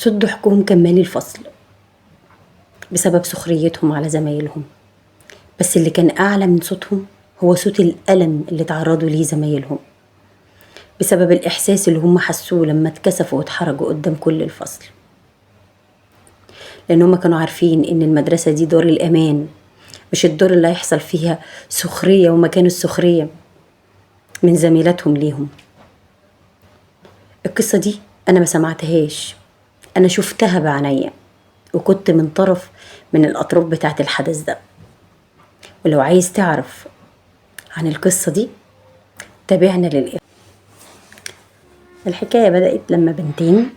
سدوا حكوهم كمالي الفصل بسبب سخريتهم على زمايلهم. بس اللي كان أعلى من صوتهم هو صوت الألم اللي تعرضوا ليه زمايلهم بسبب الإحساس اللي هم حسوه لما اتكسفوا واتحرجوا قدام كل الفصل، لأن هم كانوا عارفين إن المدرسة دي دار الأمان، مش الدار اللي هيحصل فيها سخرية ومكان السخرية من زميلاتهم ليهم. القصة دي أنا ما سمعتهاش، أنا شفتها بعناية وكنت من طرف من الأطراف بتاعت الحدث ده. ولو عايز تعرف عن القصة دي تابعنا للآخر. الحكاية بدأت لما بنتين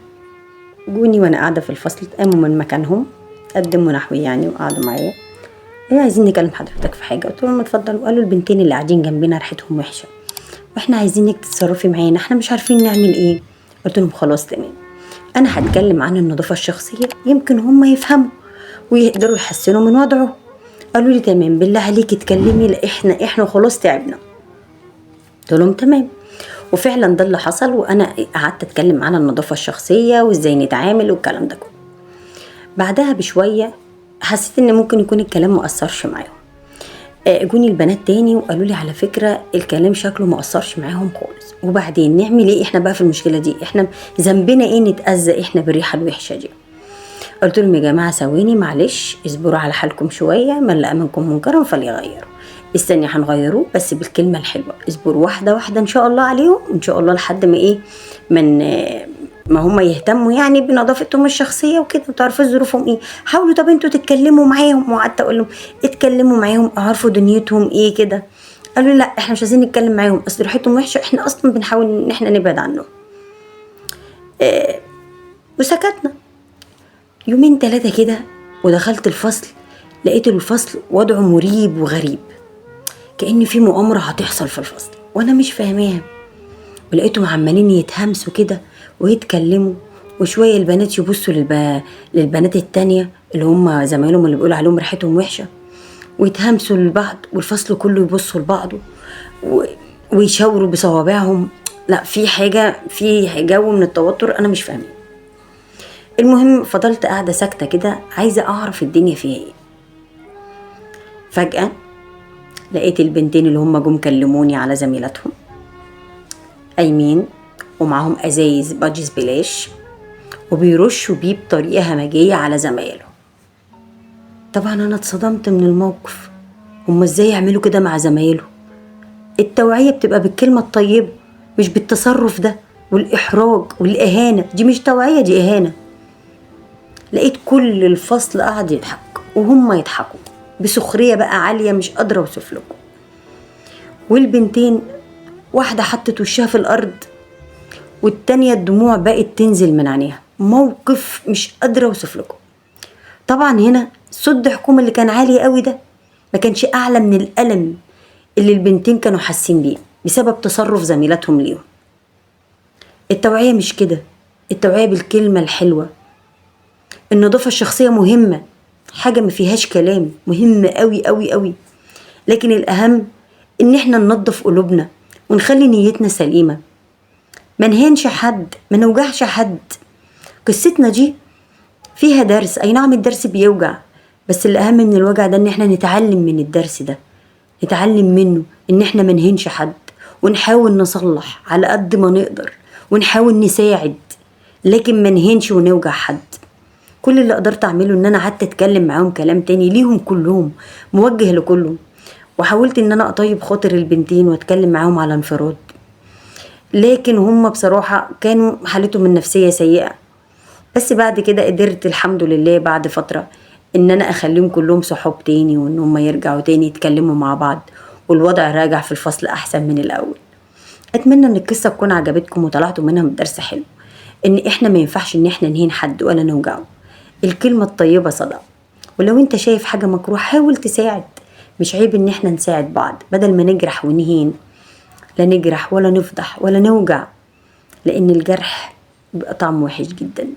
جوني وأنا قاعدة في الفصل، قاموا من مكانهم قدموا نحوي يعني وقعدوا معايا، عايزين نكلم حضرتك في حاجة. قلت لهم اتفضلوا. قالوا البنتين اللي قاعدين جنبنا ريحتهم وحشة واحنا عايزينك تتصرفي معانا، احنا مش عارفين نعمل ايه. قلت لهم خلاص تمام، انا هتكلم عن النظافة الشخصية يمكن هم يفهموا ويقدروا يحسنوا من وضعه. قالوا لي تمام، بالله عليكي اتكلمي، لا احنا خلاص تعبنا. قلت لهم تمام، وفعلا ده اللي حصل. وانا قعدت اتكلم عن النظافة الشخصية وازاي نتعامل والكلام ده كله. بعدها بشوية حسيت ان ممكن يكون الكلام مؤثرش معاهم. جوني البنات تاني وقالوا لي على فكرة الكلام شكله مؤثرش معاهم خالص، وبعدين نعمل ايه احنا بقى في المشكلة دي؟ احنا ذنبنا ايه نتأذى احنا بالريحة الوحشة دي؟ قلت لهم يا جماعة ثواني معلش، اصبروا على حالكم شوية، من لقى منكم منكرا فليغيروا. استني هنغيروه بس بالكلمة الحلوة، اصبروا واحدة واحدة ان شاء الله عليهم، ان شاء الله لحد ما ايه من ما هم يهتموا يعني بنظافتهم الشخصيه وكده وتعرفوا ظروفهم ايه. حاولوا طب انتوا تتكلموا معاهم. وقعدت اقول لهم اتكلموا معاهم اعرفوا دنيتهم ايه كده. قالوا لا احنا مش عايزين نتكلم معاهم، اصل ريحتهم وحشه، احنا اصلا بنحاول ان احنا نبعد عنهم. وسكتنا. يومين 3 كده ودخلت الفصل، لقيت الفصل وضعه مريب وغريب، كأن في مؤامره هتحصل في الفصل وانا مش فاهماها. ولقيتهم عمالين يتهمسوا كده ويتكلموا، وشوية البنات يبصوا للبنات التانية اللي هم زمايلهم اللي بيقولوا عليهم ريحتهم وحشة، ويتهمسوا لبعض، والفصل كله يبصوا لبعضه ويشاوروا بصوابعهم. لا في حاجة، في جو من التوتر أنا مش فاهمة. المهم فضلت قاعدة ساكتة كده عايزة أعرف الدنيا فيها ايه. فجأة لقيت البنتين اللي هم جم كلموني على زميلاتهم قايمين ومعهم ازايز بادجز بلاش وبيرشوا بيه بطريقه همجيه على زمايله. طبعا انا اتصدمت من الموقف، هم ازاي يعملوا كده مع زمايله؟ التوعيه بتبقى بالكلمه الطيبه مش بالتصرف ده والاحراج والاهانه. دي مش توعيه، دي اهانه. لقيت كل الفصل قاعد يضحك وهم يضحكوا بسخريه بقى عاليه مش قادره اوصف لكم. والبنتين واحده حطت وشها في الارض والتانية الدموع بقت تنزل من عينيها. موقف مش قادرة اوصف لكم. طبعا هنا صد حكومة اللي كان عالي قوي ده ما كانش اعلى من الألم اللي البنتين كانوا حاسين بيه بسبب تصرف زميلاتهم ليهم. التوعية مش كده، التوعية بالكلمة الحلوة. النظافة الشخصية مهمة، حاجة ما فيهاش كلام، مهمة قوي قوي قوي. لكن الأهم ان احنا ننظف قلوبنا ونخلي نيتنا سليمة، ما نهينش حد، ما نوجعش حد. قصتنا دي فيها درس، اي نعم الدرس بيوجع، بس الاهم من الوجع ده ان احنا نتعلم من الدرس ده، نتعلم منه ان احنا ما نهينش حد ونحاول نصلح على قد ما نقدر ونحاول نساعد، لكن ما نهينش ونوجع حد. كل اللي قدرت اعمله ان انا قعدت اتكلم معاهم كلام تاني ليهم كلهم، موجه لكلهم، وحاولت ان انا اطيب خاطر البنتين واتكلم معاهم على انفراد. لكن هم بصراحة كانوا حالتهم النفسية سيئة. بس بعد كده قدرت الحمد لله بعد فترة ان انا اخليهم كلهم صحاب تاني، وان هم يرجعوا تاني يتكلموا مع بعض، والوضع راجع في الفصل احسن من الاول. اتمنى ان القصة تكون عجبتكم وطلعتوا منها بدرس حلو، ان احنا ما ينفعش ان احنا نهين حد ولا نوجعه. الكلمة الطيبة صدقة. ولو انت شايف حاجة مكروه حاول تساعد، مش عيب ان احنا نساعد بعض بدل ما نجرح ونهين. لا نجرح ولا نفضح ولا نوجع، لان الجرح بيبقى طعم وحش جدا.